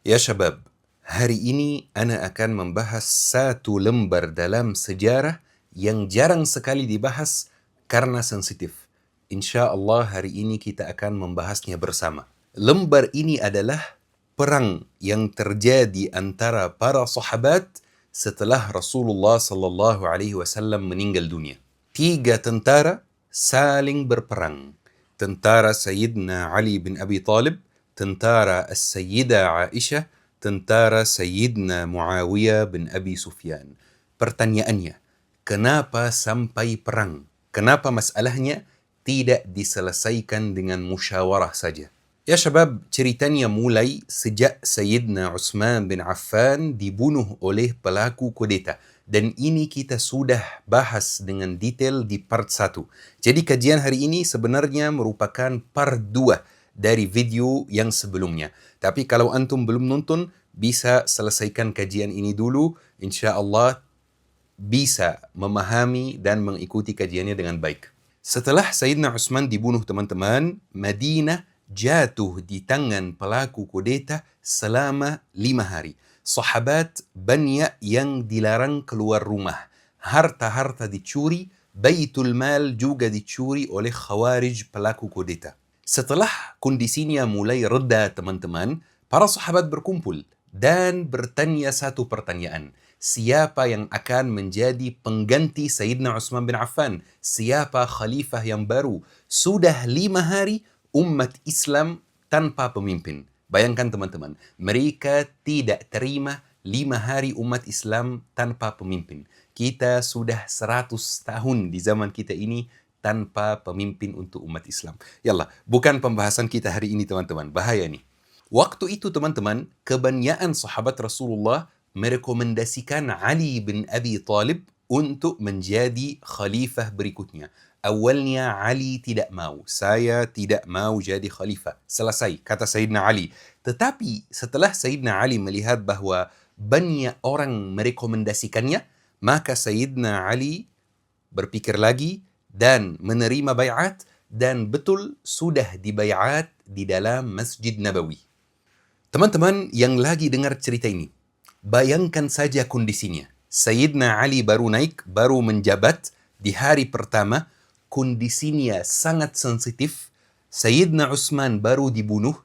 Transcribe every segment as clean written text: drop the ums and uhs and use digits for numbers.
Ya Syabab, hari ini ana akan membahas satu lembar dalam sejarah yang jarang sekali dibahas karena sensitif. Insya Allah hari ini kita akan membahasnya bersama. Lembar ini adalah perang yang terjadi antara para sahabat setelah Rasulullah sallallahu alaihi wasallam meninggal dunia. 3 tentara saling berperang. Tentara Sayyidina Ali bin Abi Talib, tentara As-Sayyidah Aisyah, tentara Sayyidina Muawiyah bin Abi Sufyan. Pertanyaannya, kenapa sampai perang? Kenapa masalahnya tidak diselesaikan dengan musyawarah saja? Ya Syabab, ceritanya mulai sejak Sayyidina Utsman bin Affan dibunuh oleh pelaku kudeta. Dan ini kita sudah bahas dengan detail di part 1. Jadi kajian hari ini sebenarnya merupakan part 2 dari video yang sebelumnya. Tapi kalau antum belum nonton, bisa selesaikan kajian ini dulu. Insya Allah bisa memahami dan mengikuti kajiannya dengan baik. Setelah Sayyidina Utsman dibunuh teman-teman, Madinah jatuh di tangan pelaku kudeta selama 5 hari. Sahabat banyak yang dilarang keluar rumah. Harta-harta dicuri, Baitul Mal juga dicuri oleh khawarij pelaku kudeta. Setelah kondisinya mulai reda teman-teman, para sahabat berkumpul dan bertanya satu pertanyaan. Siapa yang akan menjadi pengganti Sayyidina Utsman bin Affan? Siapa khalifah yang baru? Sudah 5 hari umat Islam tanpa pemimpin. Bayangkan teman-teman, mereka tidak terima 5 hari umat Islam tanpa pemimpin. Kita sudah 100 tahun di zaman kita ini tanpa pemimpin untuk umat Islam. Yallah, bukan pembahasan kita hari ini teman-teman, bahaya nih. Waktu itu teman-teman, kebanyakan sahabat Rasulullah merekomendasikan Ali bin Abi Talib untuk menjadi khalifah berikutnya. Awalnya Ali tidak mau. Saya tidak mau jadi khalifah. Selesai, kata Sayyidina Ali. Tetapi setelah Sayyidina Ali melihat bahwa banyak orang merekomendasikannya, maka Sayyidina Ali berpikir lagi dan menerima bayat, dan betul sudah dibayat di dalam Masjid Nabawi. Teman-teman yang lagi dengar cerita ini, bayangkan saja kondisinya. Sayyidina Ali baru naik, baru menjabat di hari pertama, kondisinya sangat sensitif. Sayyidina Utsman baru dibunuh,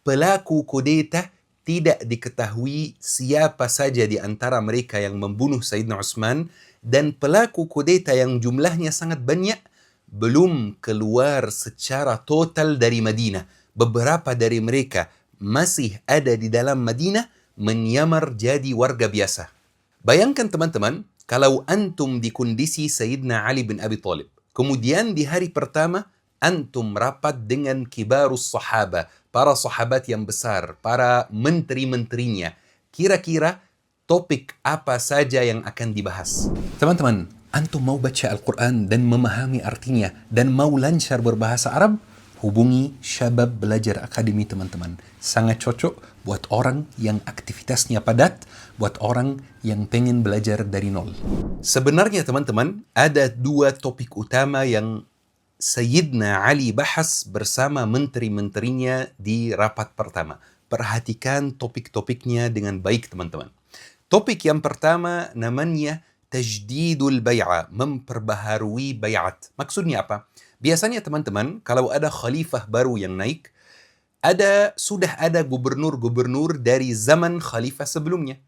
pelaku kudeta tidak diketahui siapa saja di antara mereka yang membunuh Sayyidina Utsman, dan pelaku kudeta yang jumlahnya sangat banyak belum keluar secara total dari Madinah. Beberapa dari mereka masih ada di dalam Madinah menyamar jadi warga biasa. Bayangkan teman-teman, kalau antum di kondisi Sayyidina Ali bin Abi Talib, kemudian di hari pertama antum rapat dengan kibarus sahaba, para sahabat yang besar, para menteri-menterinya. Kira-kira topik apa saja yang akan dibahas? Teman-teman, antum mau baca Al-Quran dan memahami artinya dan mau lancar berbahasa Arab? Hubungi Syabab Belajar Akademi teman-teman. Sangat cocok buat orang yang aktivitasnya padat, buat orang yang pengen belajar dari nol. Sebenarnya teman-teman, ada 2 topik utama yang Sayyidina Ali bahas bersama menteri-menterinya di rapat pertama. Perhatikan topik-topiknya dengan baik teman-teman. Topik yang pertama namanya tajdidul bay'ah, memperbaharui bayat. Maksudnya apa? Biasanya teman-teman, kalau ada khalifah baru yang naik, sudah ada gubernur-gubernur dari zaman khalifah sebelumnya.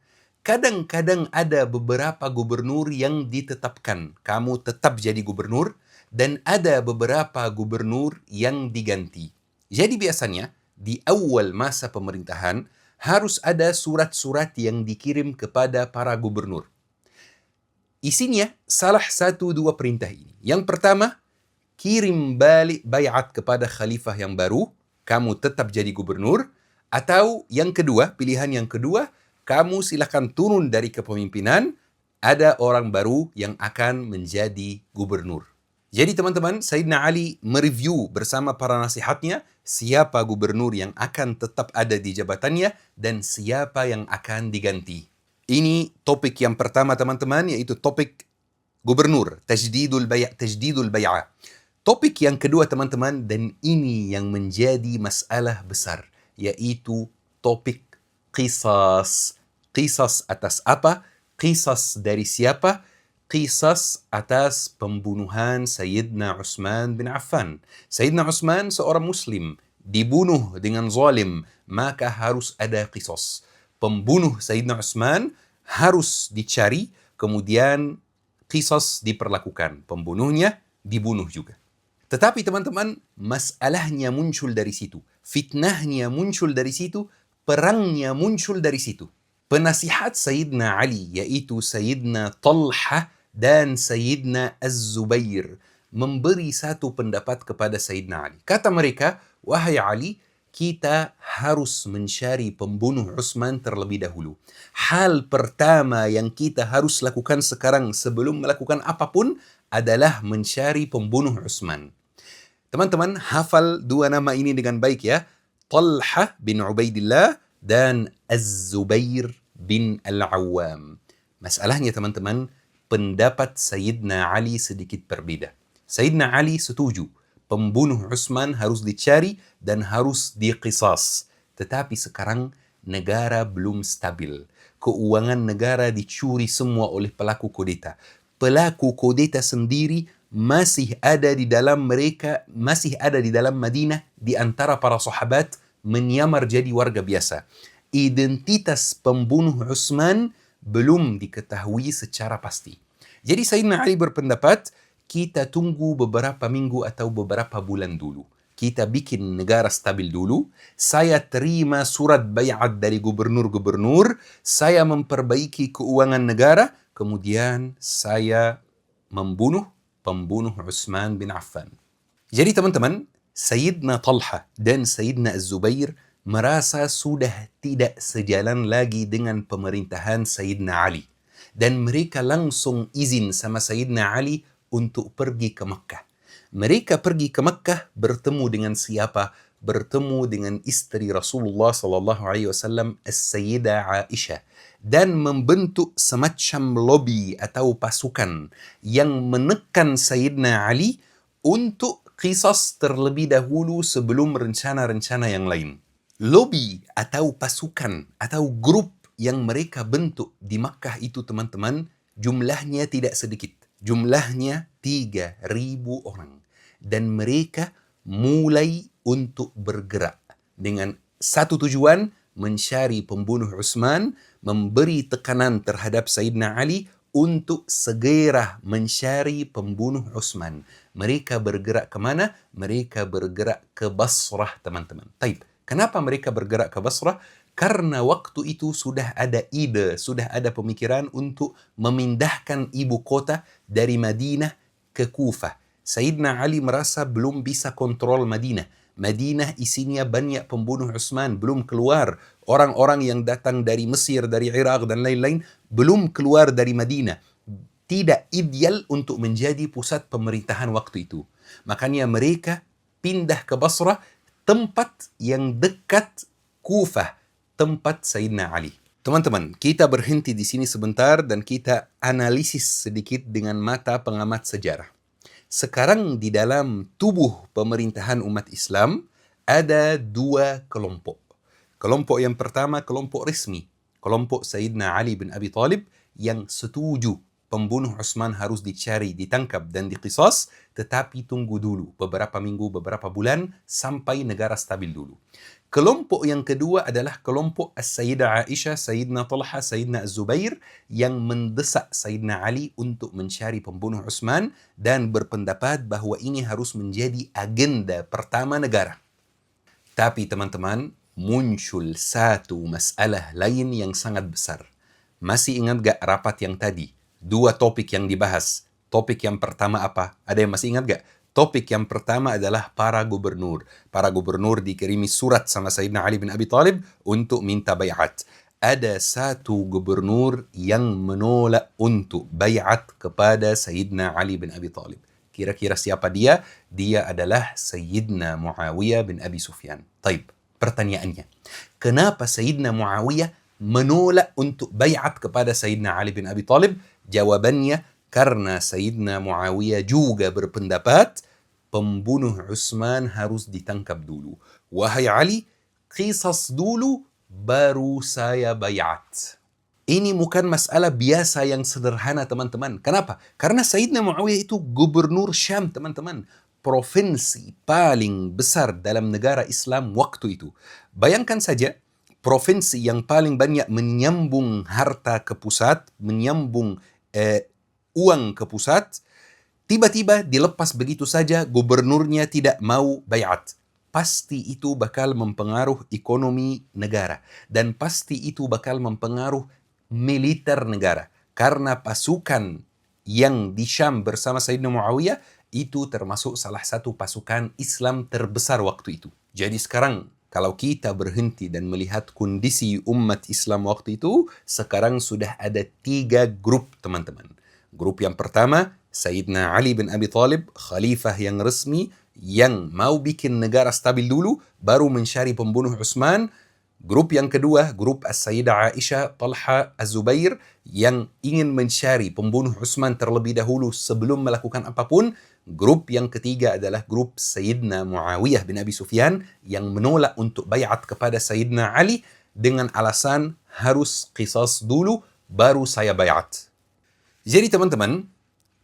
Kadang-kadang ada beberapa gubernur yang ditetapkan. Kamu tetap jadi gubernur, dan ada beberapa gubernur yang diganti. Jadi biasanya, di awal masa pemerintahan, harus ada surat-surat yang dikirim kepada para gubernur. Isinya salah 1-2 perintah ini. Yang pertama, kirim balik bayat kepada khalifah yang baru, kamu tetap jadi gubernur. Atau yang kedua, pilihan yang kedua, kamu silakan turun dari kepemimpinan, ada orang baru yang akan menjadi gubernur. Jadi teman-teman, Sayyidina Ali mereview bersama para nasihatnya siapa gubernur yang akan tetap ada di jabatannya dan siapa yang akan diganti. Ini topik yang pertama teman-teman, yaitu topik gubernur, tajdidul bay'ah. Topik yang kedua teman-teman, dan ini yang menjadi masalah besar, yaitu topik qisas. Qisas atas apa? Qisas dari siapa? Qisas atas pembunuhan Sayyidina Utsman bin Affan. Sayyidina Utsman seorang muslim, dibunuh dengan zalim, maka harus ada qisas. Pembunuh Sayyidina Utsman harus dicari, kemudian qisas diperlakukan. Pembunuhnya dibunuh juga. Tetapi teman-teman, masalahnya muncul dari situ. Fitnahnya muncul dari situ, perangnya muncul dari situ. Penasihat Sayyidina Ali, yaitu Sayyidina Talha dan Sayyidina Az-Zubair, memberi satu pendapat kepada Sayyidina Ali. Kata mereka, wahai Ali, kita harus mencari pembunuh Utsman terlebih dahulu. Hal pertama yang kita harus lakukan sekarang sebelum melakukan apapun adalah mencari pembunuh Utsman. Teman-teman, hafal dua nama ini dengan baik ya. Talha bin Ubaidillah dan Az-Zubair bin Al-Awwam. Masalahnya teman-teman, pendapat Sayyidina Ali sedikit berbeda. Sayyidina Ali setuju, pembunuh Utsman harus dicari dan harus diqisas. Tetapi sekarang negara belum stabil. Keuangan negara dicuri semua oleh pelaku kudeta. Pelaku kudeta sendiri masih ada di dalam Madinah di antara para sahabat, menyamar jadi warga biasa. Identitas pembunuh Utsman belum diketahui secara pasti. Jadi Sayyidina Ali berpendapat, kita tunggu beberapa minggu atau beberapa bulan dulu. Kita bikin negara stabil dulu. Saya terima surat bayat dari gubernur-gubernur. Saya memperbaiki keuangan negara. Kemudian saya membunuh pembunuh Utsman bin Affan. Jadi teman-teman, Sayyidina Talha dan Sayyidina Az-Zubair merasa sudah tidak sejalan lagi dengan pemerintahan Sayyidina Ali. Dan mereka langsung izin sama Sayyidina Ali untuk pergi ke Makkah. Mereka pergi ke Makkah bertemu dengan siapa? Bertemu dengan istri Rasulullah SAW, As-Sayyidah Aisyah. Dan membentuk semacam lobby atau pasukan yang menekan Sayyidina Ali untuk qisas terlebih dahulu sebelum rencana-rencana yang lain. Lobby atau pasukan atau grup yang mereka bentuk di Makkah itu teman-teman, jumlahnya tidak sedikit. Jumlahnya 3.000 orang. Dan mereka mulai untuk bergerak dengan satu tujuan, mencari pembunuh Utsman, memberi tekanan terhadap Sayyidina Ali untuk segera mencari pembunuh Utsman. Mereka bergerak kemana? Mereka bergerak ke Basrah, teman-teman. Taib. Kenapa mereka bergerak ke Basrah? Karena waktu itu sudah ada ide, sudah ada pemikiran untuk memindahkan ibu kota dari Madinah ke Kufah. Sayyidina Ali merasa belum bisa kontrol Madinah. Madinah isinya banyak pembunuh Utsman, belum keluar. Orang-orang yang datang dari Mesir, dari Irak dan lain-lain, belum keluar dari Madinah. Tidak ideal untuk menjadi pusat pemerintahan waktu itu. Makanya mereka pindah ke Basrah, tempat yang dekat Kufah, tempat Sayyidina Ali. Teman-teman, kita berhenti di sini sebentar dan kita analisis sedikit dengan mata pengamat sejarah. Sekarang di dalam tubuh pemerintahan umat Islam ada dua kelompok. Kelompok yang pertama, kelompok resmi. Kelompok Sayyidina Ali bin Abi Thalib yang setuju pembunuh Utsman harus dicari, ditangkap dan diqisas, tetapi tunggu dulu beberapa minggu, beberapa bulan sampai negara stabil dulu. Kelompok yang kedua adalah kelompok As-Sayyidah Aisyah, Sayyidina Talha, Sayyidina Az-Zubair yang mendesak Sayyidina Ali untuk mencari pembunuh Utsman dan berpendapat bahwa ini harus menjadi agenda pertama negara. Tapi teman-teman, muncul satu masalah lain yang sangat besar. Masih ingat gak rapat yang tadi? Dua topik yang dibahas. Topik yang pertama apa? Ada yang masih ingat gak? Topik yang pertama adalah para gubernur. Para gubernur dikirimi surat sama Sayyidina Ali bin Abi Thalib untuk minta bayat. Ada satu gubernur yang menolak untuk bayat kepada Sayyidina Ali bin Abi Thalib. Kira-kira siapa dia? Dia adalah Sayyidina Muawiyah bin Abi Sufyan. Taib, pertanyaannya, kenapa Sayyidina Muawiyah menolak untuk bayat kepada Sayyidina Ali bin Abi Thalib? Jawabannya, karena Sayyidina Muawiyah juga berpendapat pembunuh Utsman harus ditangkap dulu. Wahai Ali, qisas dulu, baru saya bayat. Ini bukan masalah biasa yang sederhana, teman-teman. Kenapa? Karena Sayyidina Muawiyah itu gubernur Syam, teman-teman. Provinsi paling besar dalam negara Islam waktu itu. Bayangkan saja, provinsi yang paling banyak menyambung harta ke pusat, menyambung uang ke pusat, tiba-tiba dilepas begitu saja, gubernurnya tidak mau bayat. Pasti itu bakal mempengaruhi ekonomi negara. Dan pasti itu bakal mempengaruhi militer negara. Karena pasukan yang di Syam bersama Sayyidina Muawiyah itu termasuk salah satu pasukan Islam terbesar waktu itu. Jadi sekarang kalau kita berhenti dan melihat kondisi umat Islam waktu itu, sekarang sudah ada 3 grup, teman-teman. Grup yang pertama, Sayyidina Ali bin Abi Thalib, khalifah yang resmi, yang mau bikin negara stabil dulu, baru mencari pembunuh Utsman. Grup yang kedua, grup As-Sayyidah Aisyah, Talha, Az-Zubair, yang ingin mencari pembunuh Utsman terlebih dahulu sebelum melakukan apapun. Grup yang ketiga adalah grup Sayyidina Muawiyah bin Abi Sufyan yang menolak untuk bayat kepada Sayyidina Ali dengan alasan harus qisas dulu, baru saya bayat. Jadi teman-teman,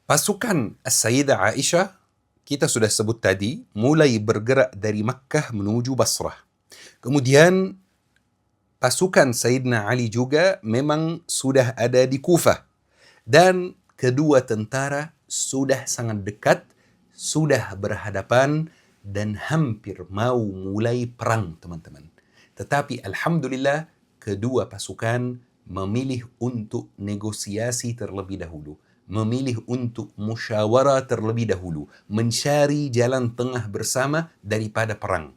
pasukan As-Sayyidah Aisyah, kita sudah sebut tadi, mulai bergerak dari Makkah menuju Basrah. Kemudian pasukan Sayyidina Ali juga memang sudah ada di Kufah. Dan kedua tentara sudah sangat dekat, sudah berhadapan, dan hampir mau mulai perang, teman-teman. Tetapi Alhamdulillah, kedua pasukan memilih untuk negosiasi terlebih dahulu. Memilih untuk musyawarah terlebih dahulu. Mencari jalan tengah bersama daripada perang.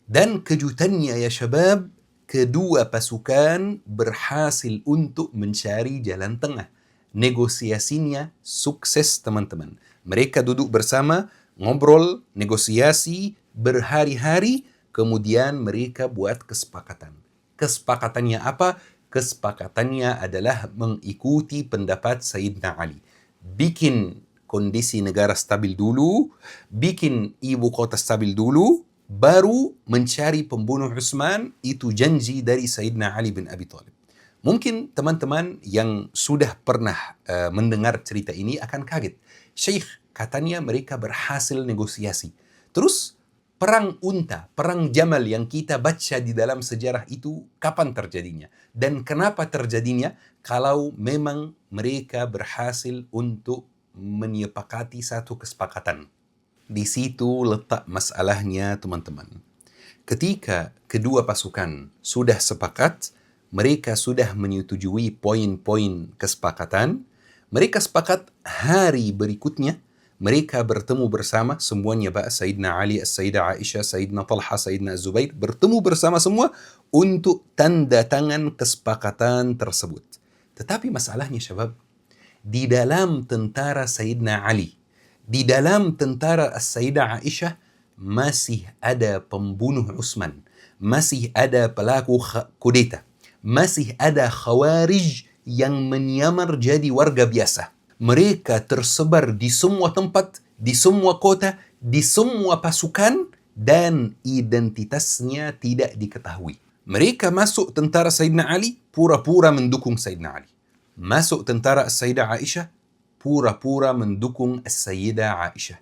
Dan kejutannya ya syabab, kedua pasukan berhasil untuk mencari jalan tengah. Negosiasinya sukses, teman-teman. Mereka duduk bersama, ngobrol, negosiasi berhari-hari, kemudian mereka buat kesepakatan. Kesepakatannya apa? Kesepakatannya adalah mengikuti pendapat Sayyidina Ali. Bikin kondisi negara stabil dulu, bikin ibu kota stabil dulu, baru mencari pembunuh Utsman. Itu janji dari Sayyidina Ali bin Abi Thalib. Mungkin teman-teman yang sudah pernah mendengar cerita ini akan kaget. Syekh, katanya mereka berhasil negosiasi. Terus perang unta, perang Jamal yang kita baca di dalam sejarah itu kapan terjadinya? Dan kenapa terjadinya kalau memang mereka berhasil untuk menyepakati satu kesepakatan? Di situ letak masalahnya, teman-teman. Ketika kedua pasukan sudah sepakat, mereka sudah menyetujui poin-poin kesepakatan, mereka sepakat hari berikutnya, mereka bertemu bersama, semuanya Sayyidina Ali, Sayyidah Aisyah, Sayyidina Talha, Sayyidina Zubair, bertemu bersama semua untuk tanda tangan kesepakatan tersebut. Tetapi masalahnya syabab, di dalam tentara Sayyidina Ali, di dalam tentara As-Sayyidah Aisyah, masih ada pembunuh Utsman, masih ada pelaku kudeta, masih ada khawarij yang menyamar jadi warga biasa. Mereka tersebar di semua tempat, di semua kota, di semua pasukan, dan identitasnya tidak diketahui. Mereka masuk tentara Sayyidina Ali, pura-pura mendukung Sayyidina Ali. Masuk tentara Sayyidah Aisyah, pura-pura mendukung Sayyidah Aisyah.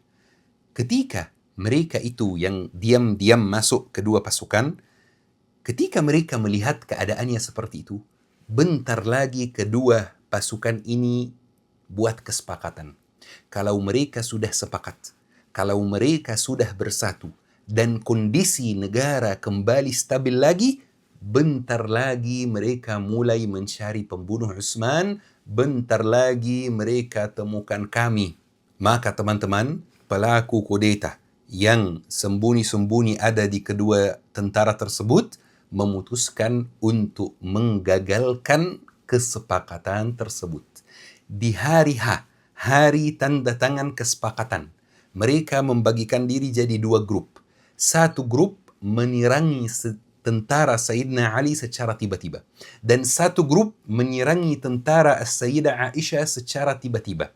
Ketika mereka itu yang diam-diam masuk kedua pasukan, ketika mereka melihat keadaannya seperti itu, bentar lagi kedua pasukan ini buat kesepakatan. Kalau mereka sudah sepakat, kalau mereka sudah bersatu, dan kondisi negara kembali stabil lagi, bentar lagi mereka mulai mencari pembunuh Utsman, bentar lagi mereka temukan kami. Maka teman-teman, pelaku kudeta yang sembunyi-sembunyi ada di kedua tentara tersebut memutuskan untuk menggagalkan kesepakatan tersebut. Di hari H, hari tanda tangan kesepakatan, mereka membagikan diri jadi 2 grup. Satu grup menyerang tentara Sayyidina Ali secara tiba-tiba. Dan satu grup menyerangi tentara Sayyidah Aisyah secara tiba-tiba.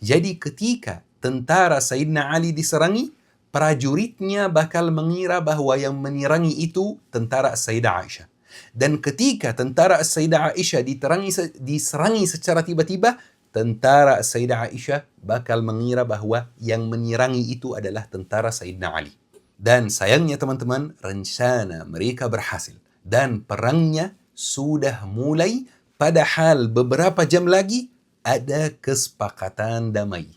Jadi ketika tentara Sayyidina Ali diserangi, prajuritnya bakal mengira bahwa yang menyerangi itu tentara Sayyidah Aisyah. Dan ketika tentara Sayyidah Aisyah diserangi secara tiba-tiba, tentara Sayyidah Aisyah bakal mengira bahwa yang menyerangi itu adalah tentara Sayyidina Ali. Dan sayangnya teman-teman, rencana mereka berhasil. Dan perangnya sudah mulai, padahal beberapa jam lagi ada kesepakatan damai.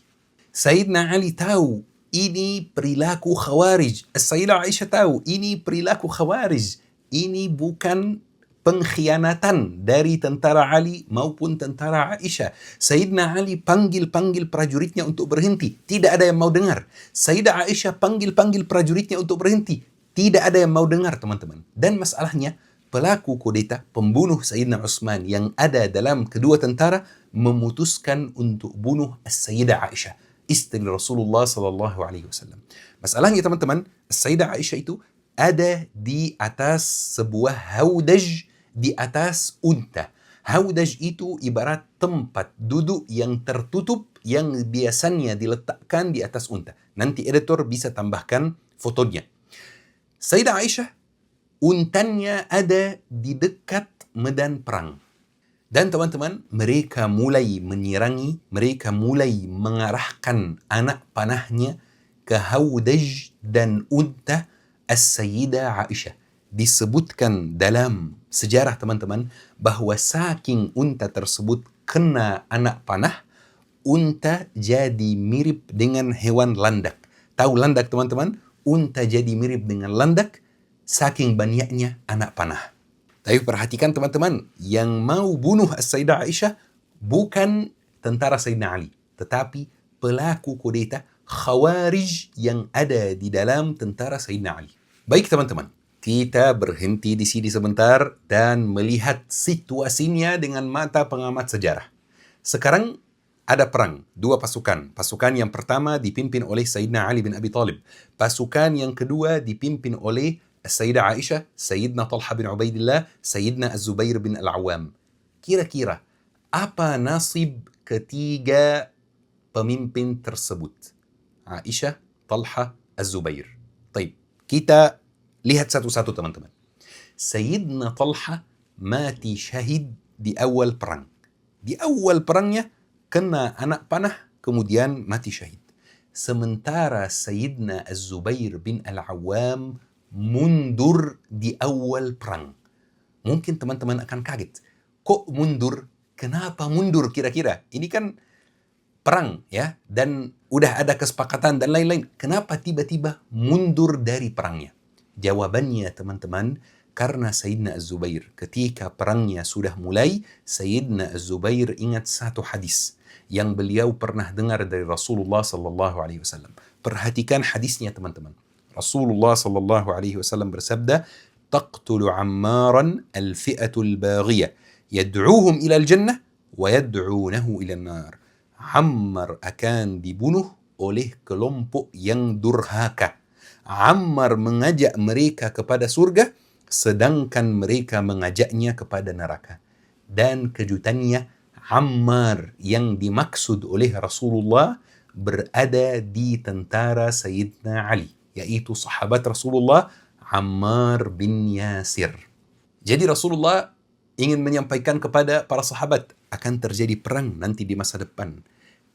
Sayyidina Ali tahu ini perilaku Khawarij. Sayyidah Aisyah tahu ini perilaku Khawarij. Ini bukan pengkhianatan dari tentara Ali maupun tentara Aisyah. Sayyidina Ali panggil-panggil prajuritnya untuk berhenti. Tidak ada yang mau dengar. Sayyidah Aisyah panggil-panggil prajuritnya untuk berhenti. Tidak ada yang mau dengar, teman-teman. Dan masalahnya, pelaku kudeta, pembunuh Sayyidina Utsman yang ada dalam kedua tentara, memutuskan untuk bunuh Sayyidah Aisyah, istri Rasulullah sallallahu alaihi wasallam. Masalahnya teman-teman, Sayyidah Aisyah itu ada di atas sebuah haudaj, di atas unta. Haudaj itu ibarat tempat duduk yang tertutup yang biasanya diletakkan di atas unta. Nanti editor bisa tambahkan fotonya. Sayyidah Aisyah, untanya ada di dekat medan perang. Dan teman-teman, mereka mulai menyerangi, mereka mulai mengarahkan anak panahnya ke haudaj dan unta As-Sayyidah Aisyah. Disebutkan dalam sejarah teman-teman bahwa saking unta tersebut kena anak panah, unta jadi mirip dengan hewan landak. Tahu landak teman-teman? Unta jadi mirip dengan landak saking banyaknya anak panah. Tapi perhatikan teman-teman, yang mau bunuh As-Sayyidah Aisyah bukan tentara Sayyidina Ali, tetapi pelaku kudeta Khawarij yang ada di dalam tentara Sayyidina Ali. Baik teman-teman, kita berhenti di sini sebentar dan melihat situasinya dengan mata pengamat sejarah. Sekarang ada perang, dua pasukan. Pasukan yang pertama dipimpin oleh Sayyidina Ali bin Abi Thalib. Pasukan yang kedua dipimpin oleh Sayyidah Aisyah, Sayyidina Talha bin Ubaidillah, Sayyidina Az-Zubair bin Al-Awwam. Kira-kira apa nasib ketiga pemimpin tersebut? Aisyah, Talha, Az-Zubair. Baik, kita lihat satu-satu teman-teman. Sayyidina Talha mati syahid di awal perang. Di awal perangnya kena anak panah, kemudian mati syahid. Sementara Sayyidina Az-Zubair bin Al-Awwam mundur di awal perang. Mungkin teman-teman akan kaget. Kok mundur? Kenapa mundur kira-kira? Ini kan perang ya, dan udah ada kesepakatan dan lain-lain. Kenapa tiba-tiba mundur dari perangnya? Jawabannya teman-teman, karena Sayyidina Az-Zubair ketika perangnya sudah mulai, Sayyidina Az-Zubair ingat satu hadis yang beliau pernah dengar dari Rasulullah sallallahu alaihi wasallam. Perhatikan hadisnya teman-teman. Rasulullah sallallahu alaihi wasallam bersabda, "Taqtulu Ammaran al-fi'atul baghiyah, yad'uuhum ila al-jannah wa yad'uunahu ila an-nar." Ammar akan dibunuh oleh kelompok yang durhaka. Ammar mengajak mereka kepada surga, sedangkan mereka mengajaknya kepada neraka. Dan kejutannya, Ammar yang dimaksud oleh Rasulullah berada di tentara Sayyidina Ali, yaitu sahabat Rasulullah Ammar bin Yasir. Jadi Rasulullah ingin menyampaikan kepada para sahabat akan terjadi perang nanti di masa depan.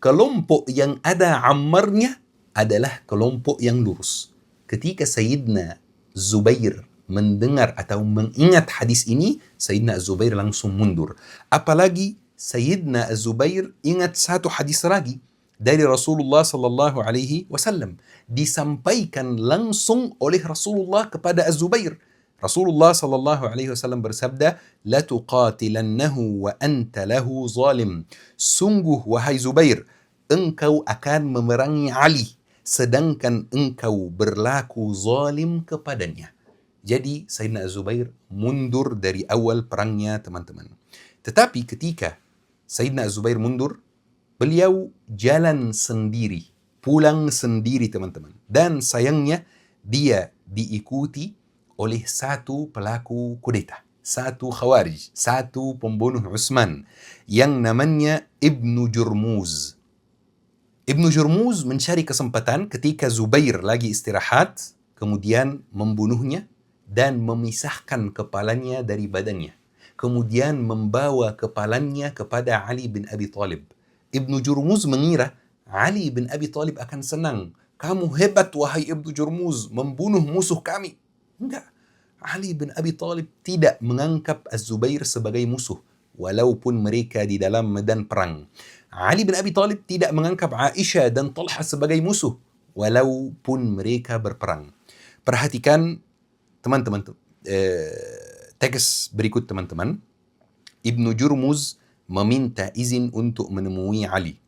Kelompok yang ada Ammarnya adalah kelompok yang lurus. Ketika Sayyidina Zubair mendengar atau mengingat hadis ini, Sayyidina Zubair langsung mundur. Apalagi Sayyidina Zubair ingat satu hadis lagi dari Rasulullah sallallahu alaihi wasallam, disampaikan langsung oleh Rasulullah kepada Az-Zubair. Rasulullah sallallahu alaihi wasallam bersabda, "La tuqatilannahu wa anta lahu zalim." Sungguh wahai Zubair, engkau akan memerangi Ali sedangkan engkau berlaku zalim kepadanya. Jadi Sayyidina Az-Zubair mundur dari awal perangnya teman-teman. Tetapi ketika Sayyidina Az-Zubair mundur, beliau jalan sendiri, pulang sendiri teman-teman. Dan sayangnya dia diikuti oleh satu pelaku kudeta, satu Khawarij, satu pembunuh Utsman yang namanya Ibnu Jurmuz. Ibnu Jurmuz mencari kesempatan ketika Zubair lagi istirahat, kemudian membunuhnya, dan memisahkan kepalanya dari badannya. Kemudian membawa kepalanya kepada Ali bin Abi Thalib. Ibnu Jurmuz mengira Ali bin Abi Thalib akan senang. Kamu hebat wahai Ibnu Jurmuz, membunuh musuh kami. Enggak. Ali bin Abi Thalib tidak menganggap Az-Zubair sebagai musuh, walaupun mereka di dalam medan perang. Ali bin Abi Thalib tidak menganggap Aisyah dan Talha sebagai musuh, walaupun mereka berperang. Perhatikan teman-teman, teks berikut teman-teman. Ibnu Jurmuz meminta izin untuk menemui Ali,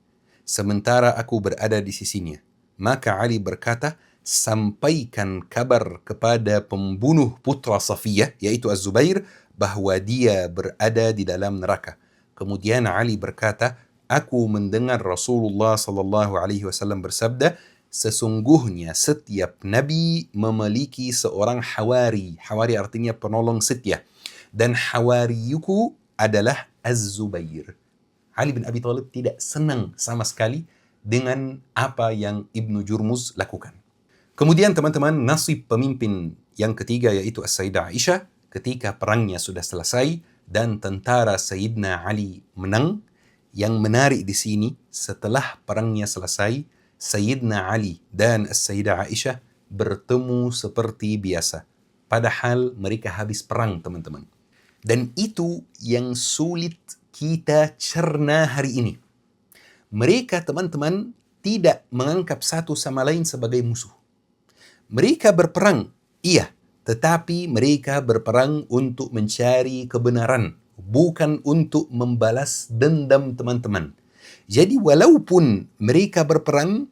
sementara aku berada di sisinya. Maka Ali berkata, sampaikan kabar kepada pembunuh putra Safiyah, yaitu Az-Zubair, bahwa dia berada di dalam neraka. Kemudian Ali berkata, aku mendengar Rasulullah sallallahu alaihi wasallam bersabda, sesungguhnya setiap nabi memiliki seorang hawari. Hawari artinya penolong setia. Dan hawariyuku adalah Az-Zubair. Ali bin Abi Thalib tidak senang sama sekali dengan apa yang Ibnu Jurmuz lakukan. Kemudian teman-teman, nasib pemimpin yang ketiga yaitu As-Sayyidah Aisyah ketika perangnya sudah selesai dan tentara Sayyidina Ali menang. Yang menarik di sini, setelah perangnya selesai, Sayyidina Ali dan As-Sayyidah Aisyah bertemu seperti biasa. Padahal mereka habis perang, teman-teman. Dan itu yang sulit kita cerna hari ini. Mereka, teman-teman, tidak menganggap satu sama lain sebagai musuh. Mereka berperang, iya, tetapi mereka berperang untuk mencari kebenaran, bukan untuk membalas dendam, teman-teman. Jadi walaupun mereka berperang,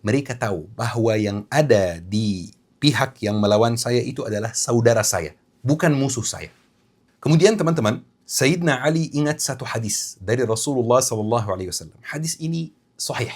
mereka tahu bahwa yang ada di pihak yang melawan saya itu adalah saudara saya, bukan musuh saya. Kemudian teman-teman, Sayyidina Ali ingat satu hadis dari Rasulullah SAW. Hadis ini sahih,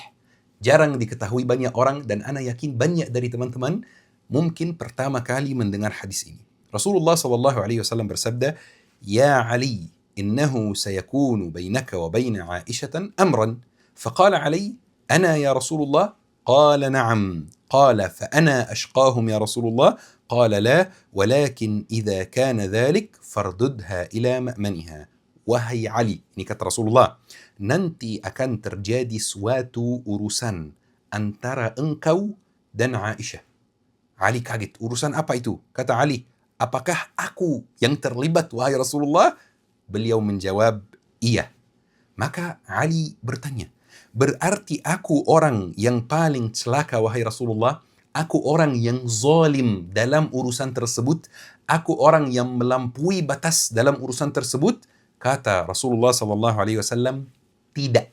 jarang diketahui banyak orang, dan ana yakin banyak dari teman-teman mungkin pertama kali mendengar hadis ini. Rasulullah SAW bersabda, Ya Ali, innahu sayakunu bainaka wa baina Aisyatan amran. Faqala Ali, ana ya Rasulullah. Qala na'am. Qala fa ana ashqahum ya Rasulullah. قال لا ولكن إذا كان ذلك فرددها إلى مأمنها. Wahai Ali, ini kata Rasulullah, nanti akan terjadi suatu urusan antara engkau dan Aisyah. Ali kaget, urusan apa itu? Kata Ali, apakah aku yang terlibat wahai Rasulullah? Beliau menjawab, iya. Maka Ali bertanya, berarti aku orang yang paling celaka wahai Rasulullah? Aku orang yang zalim dalam urusan tersebut. Aku orang yang melampaui batas dalam urusan tersebut. Kata Rasulullah SAW, tidak.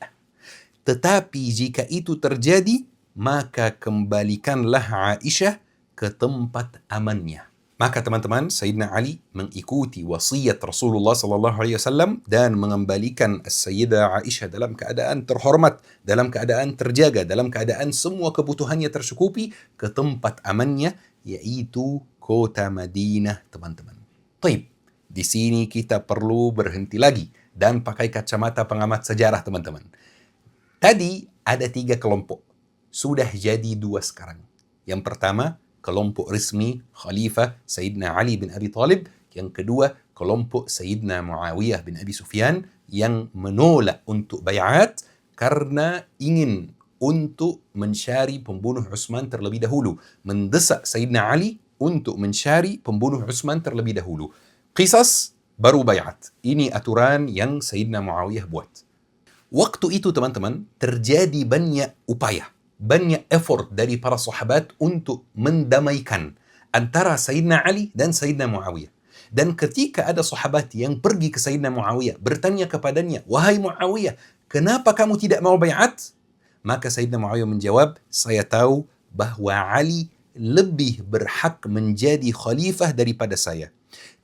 Tetapi jika itu terjadi, maka kembalikanlah Aisyah ke tempat amannya. Maka teman-teman, Sayyidina Ali mengikuti wasiat Rasulullah SAW dan mengembalikan Sayyidah Aisyah dalam keadaan terhormat, dalam keadaan terjaga, dalam keadaan semua kebutuhannya tercukupi ke tempat amannya, yaitu kota Madinah, teman-teman. Taib, di sini kita perlu berhenti lagi dan pakai kacamata pengamat sejarah, teman-teman. Tadi ada 3 kelompok, sudah jadi 2 sekarang. Yang pertama, kelompok resmi Khalifah Sayyidina Ali bin Abi Thalib. Yang kedua, kelompok Sayyidina Muawiyah bin Abi Sufyan yang menolak untuk bayat karena ingin untuk mencari pembunuh Utsman terlebih dahulu. Mendesak Sayyidina Ali untuk mencari pembunuh Utsman terlebih dahulu. Qisas baru bayat. Ini aturan yang Sayyidina Muawiyah buat. Waktu itu teman-teman, terjadi banyak upaya, banyak effort dari para sahabat untuk mendamaikan antara Sayyidina Ali dan Sayyidina Muawiyah. Dan ketika ada sahabat yang pergi ke Sayyidina Muawiyah, bertanya kepadanya, wahai Muawiyah, kenapa kamu tidak mau bayat? Maka Sayyidina Muawiyah menjawab, saya tahu bahwa Ali lebih berhak menjadi khalifah daripada saya.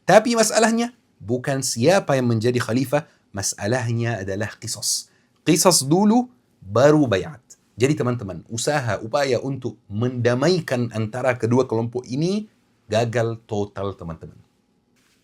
Tapi masalahnya bukan siapa yang menjadi khalifah, masalahnya adalah qisas. Qisas dulu, baru bayat. Jadi teman-teman, upaya untuk mendamaikan antara kedua kelompok ini gagal total, teman-teman.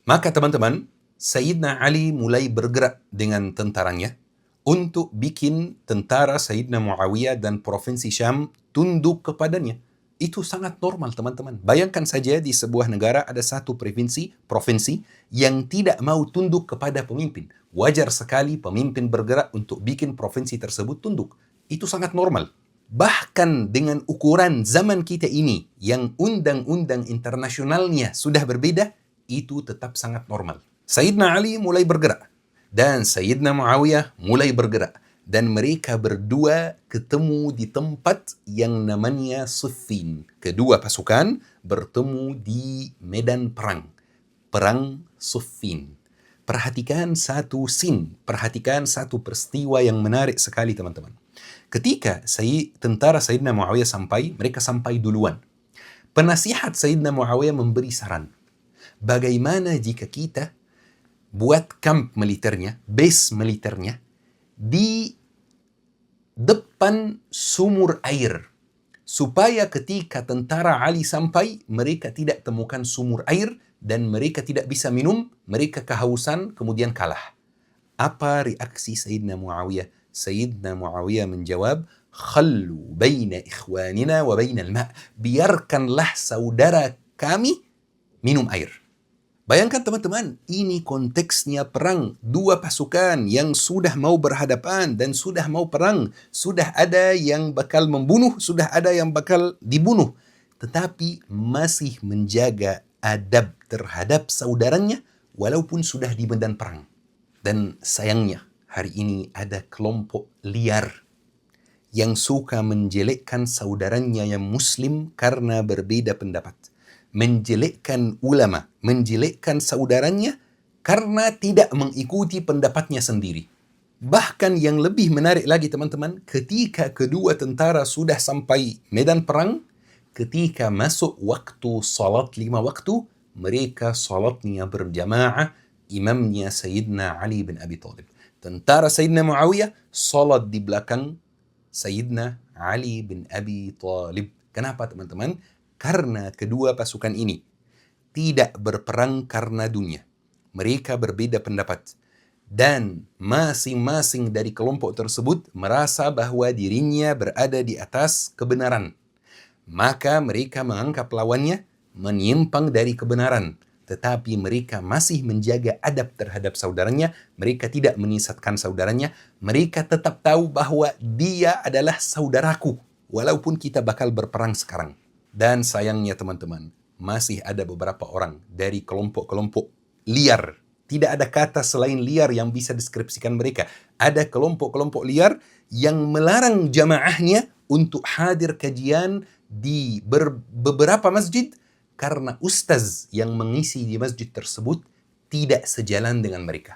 Maka teman-teman, Sayyidina Ali mulai bergerak dengan tentaranya untuk bikin tentara Sayyidina Muawiyah dan Provinsi Syam tunduk kepadanya. Itu sangat normal teman-teman. Bayangkan saja di sebuah negara ada satu provinsi yang tidak mau tunduk kepada pemimpin. Wajar sekali pemimpin bergerak untuk bikin provinsi tersebut tunduk. Itu sangat normal. Bahkan dengan ukuran zaman kita ini yang undang-undang internasionalnya sudah berbeda, itu tetap sangat normal. Sayyidina Ali mulai bergerak dan Sayyidina Muawiyah mulai bergerak. Dan mereka berdua ketemu di tempat yang namanya Siffin. Kedua pasukan bertemu di medan perang. Perang Siffin. Perhatikan satu perhatikan satu peristiwa yang menarik sekali teman-teman. Ketika tentara Sayyidina Muawiyah sampai, mereka sampai duluan. Penasihat Sayyidina Muawiyah memberi saran. Bagaimana jika kita buat kamp militernya, base militernya, di depan sumur air, supaya ketika tentara Ali sampai, mereka tidak temukan sumur air dan mereka tidak bisa minum, mereka kehausan kemudian kalah. Apa reaksi Sayyidina Muawiyah? Sayyidina Muawiyah menjawab, "Khallu baina ikhwanina wa baina al-ma'." Biarkanlah saudara kami minum air. Bayangkan teman-teman, ini konteksnya perang. Dua pasukan yang sudah mau berhadapan dan sudah mau perang. Sudah ada yang bakal membunuh, sudah ada yang bakal dibunuh. Tetapi masih menjaga adab terhadap saudaranya walaupun sudah di medan perang. Dan sayangnya, hari ini ada kelompok liar yang suka menjelekkan saudaranya yang muslim karena berbeda pendapat. Menjelekkan ulama, menjelekkan saudaranya karena tidak mengikuti pendapatnya sendiri. Bahkan yang lebih menarik lagi teman-teman, ketika kedua tentara sudah sampai medan perang, ketika masuk waktu salat 5 waktu, mereka salatnya berjamaah, imamnya Sayyidina Ali bin Abi Thalib. Tentara Sayyidina Muawiyah salat di belakang Sayyidina Ali bin Abi Thalib. Kenapa teman-teman? Karena kedua pasukan ini tidak berperang karena dunia. Mereka berbeda pendapat. Dan masing-masing dari kelompok tersebut merasa bahwa dirinya berada di atas kebenaran. Maka mereka menganggap lawannya menyimpang dari kebenaran. Tetapi mereka masih menjaga adab terhadap saudaranya. Mereka tidak menyesatkan saudaranya. Mereka tetap tahu bahwa dia adalah saudaraku. Walaupun kita bakal berperang sekarang. Dan sayangnya teman-teman, masih ada beberapa orang dari kelompok-kelompok liar. Tidak ada kata selain liar yang bisa deskripsikan mereka. Ada kelompok-kelompok liar yang melarang jamaahnya untuk hadir kajian di beberapa masjid karena ustaz yang mengisi di masjid tersebut tidak sejalan dengan mereka.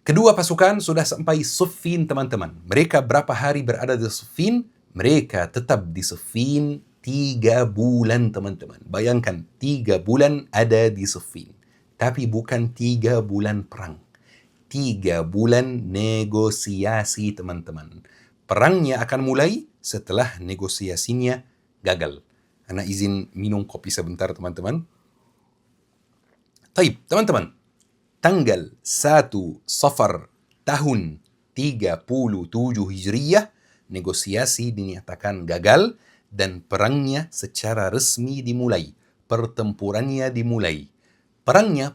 Kedua pasukan sudah sampai Siffin teman-teman. Mereka berapa hari berada di Siffin? Mereka tetap di Siffin 3 bulan teman-teman. Bayangkan 3 bulan ada di Siffin. Tapi bukan 3 bulan perang. 3 bulan negosiasi teman-teman. Perangnya akan mulai setelah negosiasinya gagal. Ana izin minum kopi sebentar teman-teman. Taib, teman-teman. Tanggal 1 Safar tahun 37 Hijriyah, negosiasi dinyatakan gagal dan perangnya secara resmi dimulai. Pertempurannya dimulai.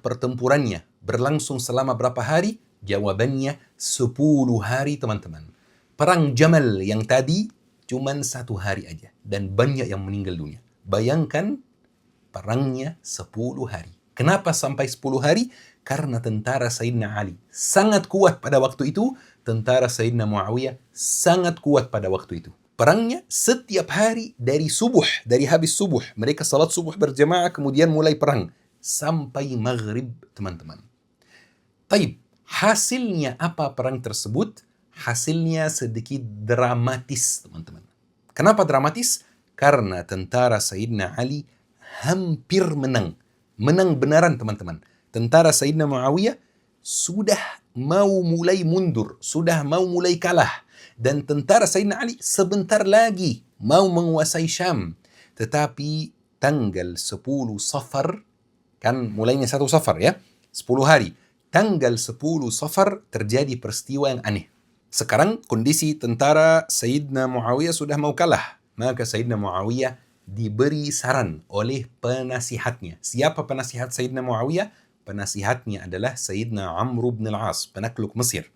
Pertempurannya berlangsung selama berapa hari? Jawabannya 10 hari teman-teman. Perang Jamal yang tadi cuman 1 hari aja. Dan banyak yang meninggal dunia. Bayangkan perangnya 10 hari. Kenapa sampai 10 hari? Karena tentara Sayyidina Ali sangat kuat pada waktu itu. Tentara Sayyidina Muawiyah sangat kuat pada waktu itu. Perangnya setiap hari dari habis subuh. Mereka salat subuh berjamaah kemudian mulai perang. Sampai maghrib teman-teman. Taib, hasilnya apa perang tersebut? Hasilnya sedikit dramatis teman-teman. Kenapa dramatis? Karena tentara Sayyidina Ali hampir menang. Menang benaran teman-teman. Tentara Sayyidina Muawiyah sudah mau mulai mundur. Sudah mau mulai kalah. Dan tentara Sayyidina Ali sebentar lagi mau menguasai Syam. Tetapi tanggal 10 Safar, kan mulainya 1 Safar ya, 10 hari. Tanggal 10 Safar terjadi peristiwa yang aneh. Sekarang kondisi tentara Sayyidina Muawiyah sudah mau kalah. Maka Sayyidina Muawiyah diberi saran oleh penasihatnya. Siapa penasihat Sayyidina Muawiyah? Penasihatnya adalah Sayyidina Amr bin al-As, penakluk Mesir.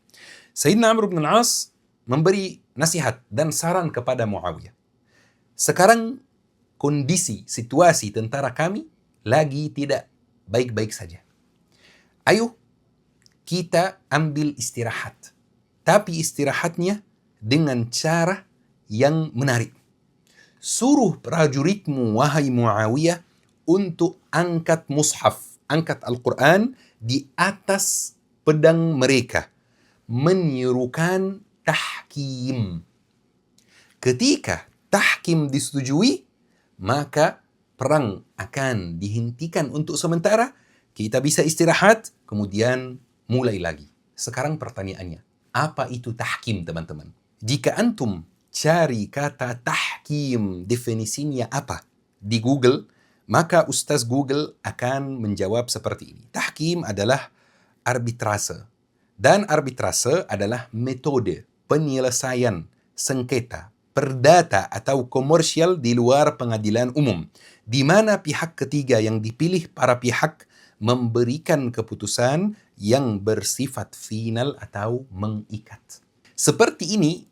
Sayyidina Amr bin al-As memberi nasihat dan saran kepada Muawiyah. Sekarang kondisi, situasi tentara kami lagi tidak baik-baik saja. Ayo kita ambil istirahat. Tapi istirahatnya dengan cara yang menarik. Suruh prajuritmu, wahai Muawiyah, untuk angkat mushaf, angkat Al-Quran di atas pedang mereka. Menyerukan tahkim. Ketika tahkim disetujui, maka perang akan dihentikan untuk sementara. Kita bisa istirahat, kemudian mulai lagi. Sekarang pertanyaannya, apa itu tahkim, teman-teman? Jika antum cari kata tahkim, definisinya apa di Google, maka Ustaz Google akan menjawab seperti ini. Tahkim adalah arbitrase. Dan arbitrase adalah metode penyelesaian sengketa perdata atau komersial di luar pengadilan umum, di mana pihak ketiga yang dipilih para pihak memberikan keputusan yang bersifat final atau mengikat. Seperti ini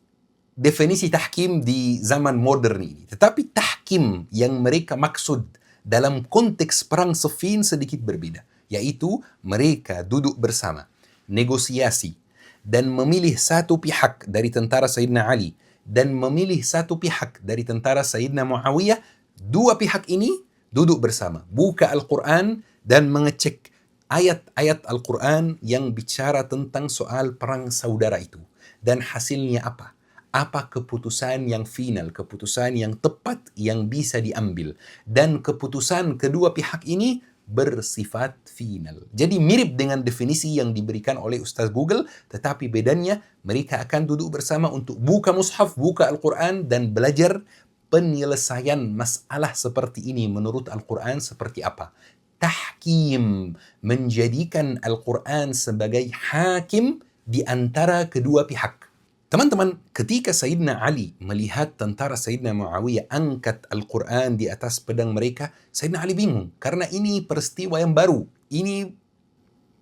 definisi tahkim di zaman modern ini. Tetapi tahkim yang mereka maksud dalam konteks perang Siffin sedikit berbeda, yaitu mereka duduk bersama, negosiasi, dan memilih satu pihak dari tentara Sayyidina Ali dan memilih satu pihak dari tentara Sayyidina Muawiyah. Dua pihak ini duduk bersama, buka Al-Quran dan mengecek ayat-ayat Al-Quran yang bicara tentang soal perang saudara itu. Dan hasilnya apa? Apa keputusan yang final, keputusan yang tepat yang bisa diambil. Dan keputusan kedua pihak ini bersifat final. Jadi mirip dengan definisi yang diberikan oleh Ustaz Google, tetapi bedanya mereka akan duduk bersama untuk buka mushaf, buka Al-Quran, dan belajar penyelesaian masalah seperti ini menurut Al-Quran seperti apa. Tahkim, menjadikan Al-Quran sebagai hakim di antara kedua pihak. Teman-teman, ketika Sayyidina Ali melihat tentara Sayyidina Muawiyah angkat Al-Quran di atas pedang mereka, Sayyidina Ali bingung. Karena ini peristiwa yang baru. Ini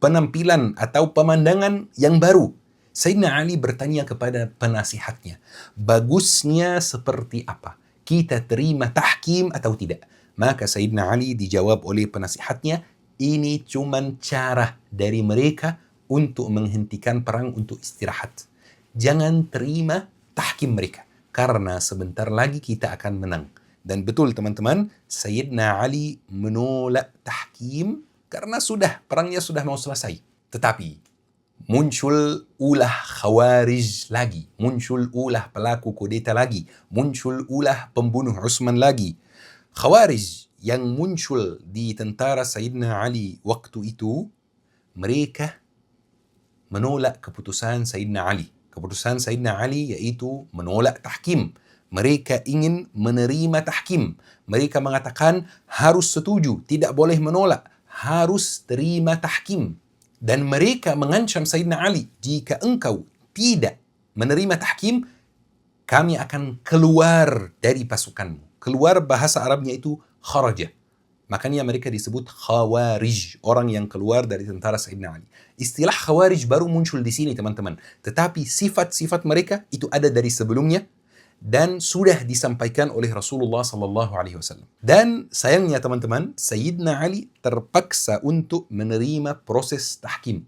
penampilan atau pemandangan yang baru. Sayyidina Ali bertanya kepada penasihatnya, bagusnya seperti apa? Kita terima tahkim atau tidak? Maka Sayyidina Ali dijawab oleh penasihatnya, ini cuman cara dari mereka untuk menghentikan perang, untuk istirahat. Jangan terima tahkim mereka, karena sebentar lagi kita akan menang. Dan betul teman-teman, Sayyidina Ali menolak tahkim karena perangnya sudah mau selesai. Tetapi muncul ulah Khawarij lagi, muncul ulah pelaku kudeta lagi, muncul ulah pembunuh Utsman lagi. Khawarij yang muncul di tentara Sayyidina Ali waktu itu, mereka menolak keputusan Sayyidina Ali. Keputusan Sayyidina Ali yaitu menolak tahkim. Mereka ingin menerima tahkim. Mereka mengatakan harus setuju, tidak boleh menolak, harus terima tahkim. Dan mereka mengancam Sayyidina Ali, jika engkau tidak menerima tahkim, kami akan keluar dari pasukanmu. Keluar bahasa Arabnya itu kharaja. Makanya mereka disebut Khawarij, orang yang keluar dari tentara Sayyidina Ali. Istilah Khawarij baru muncul di sini teman-teman. Tetapi sifat-sifat mereka itu ada dari sebelumnya dan sudah disampaikan oleh Rasulullah SAW. Dan sayangnya teman-teman, Sayyidina Ali terpaksa untuk menerima proses tahkim.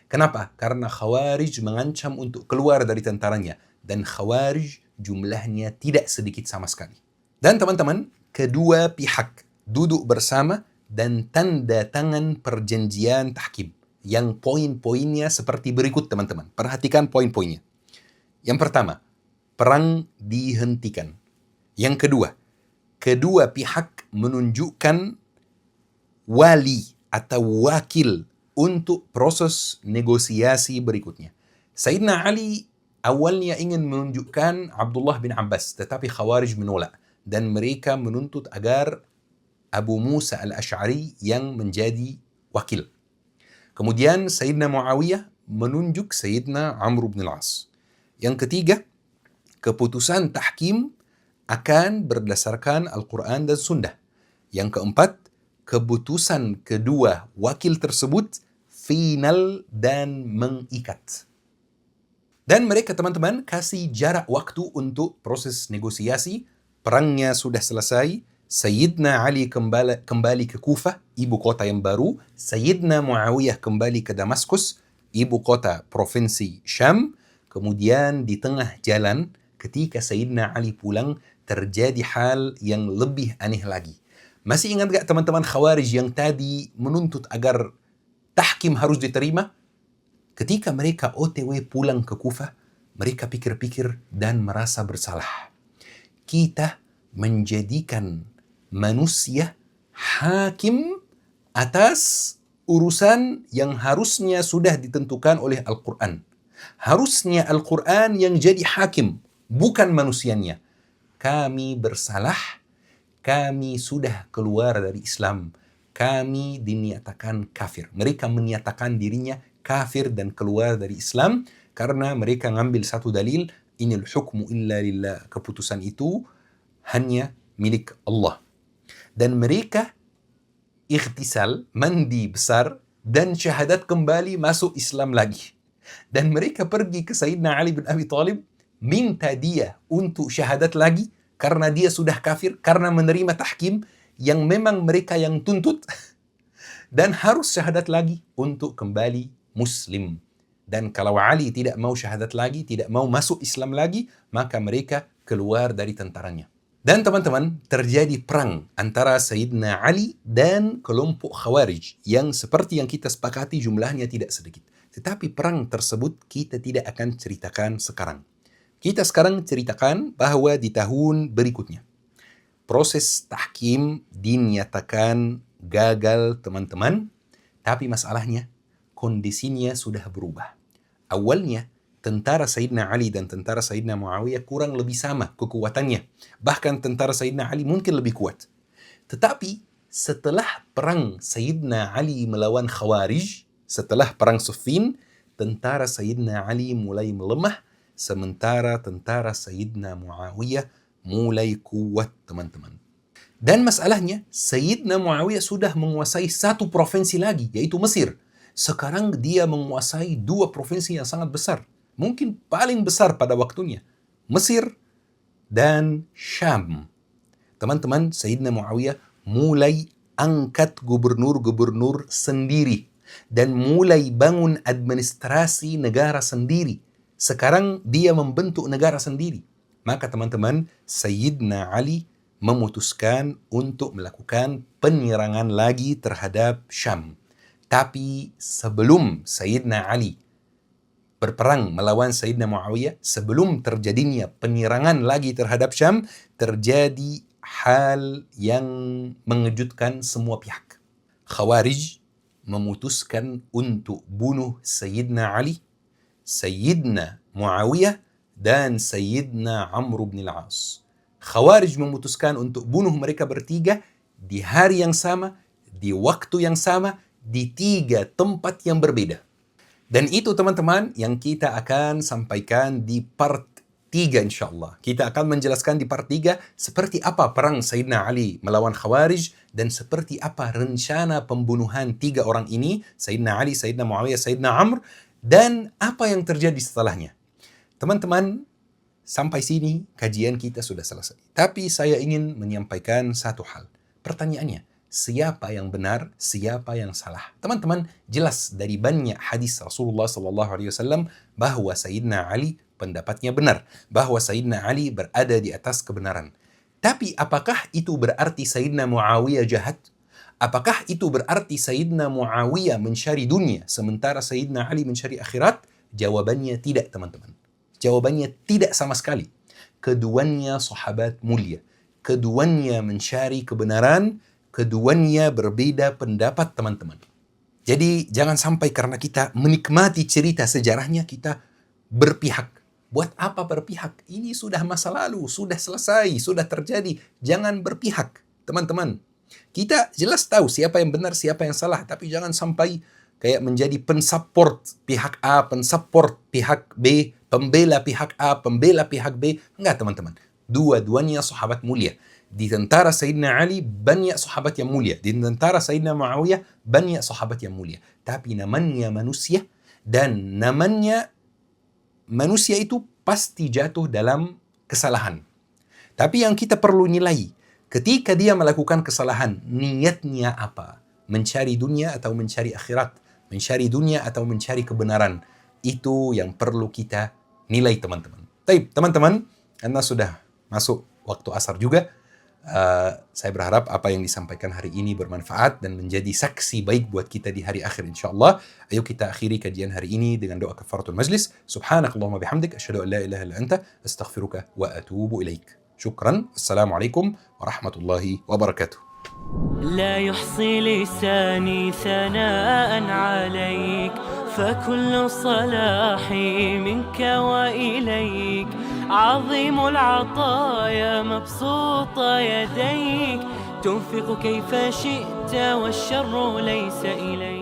Kenapa? Karena Khawarij mengancam untuk keluar dari tentaranya. Dan Khawarij jumlahnya tidak sedikit sama sekali. Dan teman-teman, kedua pihak duduk bersama dan tanda tangan perjanjian tahkim. Yang poin-poinnya seperti berikut teman-teman. Perhatikan poin-poinnya. Yang pertama, perang dihentikan. Yang kedua, kedua pihak menunjukkan wali atau wakil untuk proses negosiasi berikutnya. Sayyidina Ali awalnya ingin menunjukkan Abdullah bin Abbas, tetapi Khawarij menolak. Dan mereka menuntut agar Abu Musa al-Ash'ari yang menjadi wakil. Kemudian Sayyidina Muawiyah menunjuk Sayyidina Amr bin al-As. Yang ketiga, keputusan tahkim akan berdasarkan Al-Quran dan Sunnah. Yang keempat, keputusan kedua wakil tersebut final dan mengikat. Dan mereka teman-teman kasih jarak waktu untuk proses negosiasi. Perangnya sudah selesai. Sayyidina Ali kembali ke Kufah, ibu kota yang baru. Sayyidina Muawiyah kembali ke Damaskus, ibu kota provinsi Syam. Kemudian di tengah jalan, ketika Sayyidina Ali pulang, terjadi hal yang lebih aneh lagi. Masih ingat gak teman-teman Khawarij yang tadi menuntut agar tahkim harus diterima? Ketika mereka OTW pulang ke Kufah, mereka pikir-pikir dan merasa bersalah. Kita menjadikan manusia hakim atas urusan yang harusnya sudah ditentukan oleh Al-Quran. Harusnya Al-Quran yang jadi hakim, bukan manusianya. Kami bersalah, kami sudah keluar dari Islam, kami dinyatakan kafir. Mereka menyatakan dirinya kafir dan keluar dari Islam karena mereka ngambil satu dalil, inil hukmu illa lillah, keputusan itu hanya milik Allah. Dan mereka ikhtisal, mandi besar, dan syahadat kembali masuk Islam lagi. Dan mereka pergi ke Sayyidina Ali bin Abi Thalib, minta dia untuk syahadat lagi, karena dia sudah kafir, karena menerima tahkim yang memang mereka yang tuntut, dan harus syahadat lagi untuk kembali Muslim. Dan kalau Ali tidak mau syahadat lagi, tidak mau masuk Islam lagi, maka mereka keluar dari tentaranya. Dan teman-teman, terjadi perang antara Sayyidina Ali dan kelompok Khawarij yang seperti yang kita sepakati jumlahnya tidak sedikit. Tetapi perang tersebut kita tidak akan ceritakan sekarang. Kita sekarang ceritakan bahwa di tahun berikutnya, proses tahkim dinyatakan gagal teman-teman, tapi masalahnya kondisinya sudah berubah. Awalnya, tentara Sayyidina Ali dan tentara Sayyidina Muawiyah kurang lebih sama kekuatannya. Bahkan tentara Sayyidina Ali mungkin lebih kuat. Tetapi setelah perang Sayyidina Ali melawan Khawarij, setelah perang Siffin, tentara Sayyidina Ali mulai melemah, sementara tentara Sayyidina Muawiyah mulai kuat teman-teman. Dan masalahnya, Sayyidina Muawiyah sudah menguasai satu provinsi lagi, yaitu Mesir. Sekarang dia menguasai dua provinsi yang sangat besar. Mungkin paling besar pada waktunya. Mesir dan Syam. Teman-teman, Sayyidina Muawiyah mulai angkat gubernur-gubernur sendiri. Dan mulai bangun administrasi negara sendiri. Sekarang dia membentuk negara sendiri. Maka teman-teman, Sayyidina Ali memutuskan untuk melakukan penyerangan lagi terhadap Syam. Tapi sebelum Sayyidina Ali berperang melawan Sayyidina Muawiyah, sebelum terjadinya penyerangan lagi terhadap Syam, terjadi hal yang mengejutkan semua pihak. Khawarij memutuskan untuk bunuh Sayyidina Ali, Sayyidina Muawiyah, dan Sayyidina Amr bin al-As. Khawarij memutuskan untuk bunuh mereka bertiga di hari yang sama, di waktu yang sama, di tiga tempat yang berbeda. Dan itu teman-teman yang kita akan sampaikan di part 3 insyaAllah. Kita akan menjelaskan di part 3 seperti apa perang Sayyidina Ali melawan Khawarij dan seperti apa rencana pembunuhan tiga orang ini, Sayyidina Ali, Sayyidina Muawiyah, Sayyidina Amr, dan apa yang terjadi setelahnya. Teman-teman, sampai sini kajian kita sudah selesai. Tapi saya ingin menyampaikan satu hal. Pertanyaannya, siapa yang benar, siapa yang salah? Teman-teman, jelas dari banyak hadis Rasulullah SAW bahwa Sayyidina Ali pendapatnya benar, bahwa Sayyidina Ali berada di atas kebenaran. Tapi apakah itu berarti Sayyidina Muawiyah jahat? Apakah itu berarti Sayyidina Muawiyah mencari dunia sementara Sayyidina Ali mencari akhirat? Jawabannya tidak, teman-teman. Jawabannya tidak sama sekali. Keduanya sahabat mulia. Keduanya mencari kebenaran. Keduanya berbeda pendapat, teman-teman. Jadi jangan sampai karena kita menikmati cerita sejarahnya kita berpihak. Buat apa berpihak? Ini sudah masa lalu, sudah selesai, sudah terjadi. Jangan berpihak, teman-teman. Kita jelas tahu siapa yang benar, siapa yang salah, tapi jangan sampai kayak menjadi pensupport pihak A, pensupport pihak B, pembela pihak A, pembela pihak B. Enggak, teman-teman. Dua-duanya sahabat mulia. Di tentara Sayyidina Ali banyak sahabat yang mulia. Di tentara Sayyidina Muawiyah banyak sahabat yang mulia. Tapi namanya manusia, dan namanya manusia itu pasti jatuh dalam kesalahan. Tapi yang kita perlu nilai, ketika dia melakukan kesalahan, niatnya apa? Mencari dunia atau mencari akhirat? Mencari dunia atau mencari kebenaran? Itu yang perlu kita nilai, teman-teman. Baik, teman-teman, karena sudah masuk waktu asar juga, saya berharap apa yang disampaikan hari ini bermanfaat dan menjadi saksi baik buat kita di hari akhir insyaAllah. Ayo kita akhiri kajian hari ini dengan doa kafaratul majlis. Subhanakallahumma bihamdik, asyhadu an la ilaha illa anta, astaghfiruka wa atubu ilaik. Syukran. Assalamualaikum warahmatullahi wabarakatuh. لا يحصي لساني ثناء عليك، فكل صلاحي منك وإليك. عظيم العطايا مبسوط يديك، تنفق كيف شئت والشر ليس إليك.